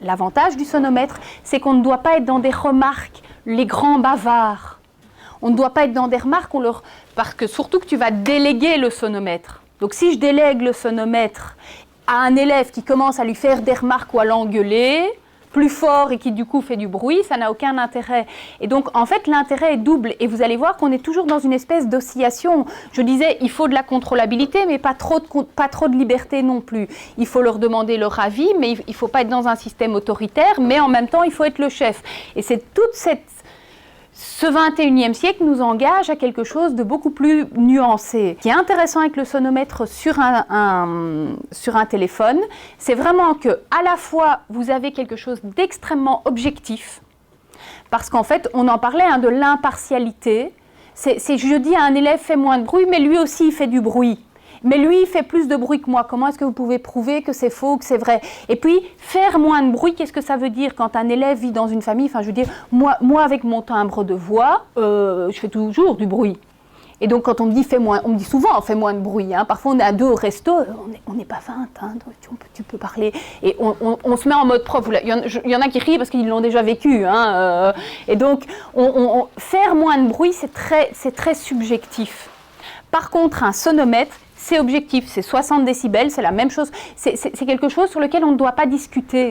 L'avantage du sonomètre, c'est qu'on ne doit pas être dans des remarques, les grands bavards. On ne doit pas être dans des remarques, parce que surtout que tu vas déléguer le sonomètre. Donc si je délègue le sonomètre à un élève qui commence à lui faire des remarques ou à l'engueuler, plus fort et qui du coup fait du bruit, ça n'a aucun intérêt. Et donc en fait l'intérêt est double et vous allez voir qu'on est toujours dans une espèce d'oscillation. Je disais il faut de la contrôlabilité mais pas trop de liberté non plus. Il faut leur demander leur avis mais il ne faut pas être dans un système autoritaire mais en même temps il faut être le chef. Et c'est ce 21e siècle nous engage à quelque chose de beaucoup plus nuancé. Ce qui est intéressant avec le sonomètre sur un téléphone, c'est vraiment que à la fois vous avez quelque chose d'extrêmement objectif, parce qu'en fait on en parlait de l'impartialité. Je dis à un élève fais moins de bruit, mais lui aussi il fait du bruit. Mais lui, il fait plus de bruit que moi. Comment est-ce que vous pouvez prouver que c'est faux, que c'est vrai? Et puis, faire moins de bruit, qu'est-ce que ça veut dire quand un élève vit dans une famille? Enfin, je veux dire, moi avec mon timbre de voix, je fais toujours du bruit. Et donc, quand on me dit fais moins, on me dit souvent fais moins de bruit. Hein. Parfois, on est à 2 au resto, on n'est pas 20, hein, tu peux parler. Et on se met en mode prof. Il y en a qui rient parce qu'ils l'ont déjà vécu. Hein, et donc, faire moins de bruit, c'est très subjectif. Par contre, un sonomètre, c'est objectif, c'est 60 décibels, c'est la même chose, c'est quelque chose sur lequel on ne doit pas discuter.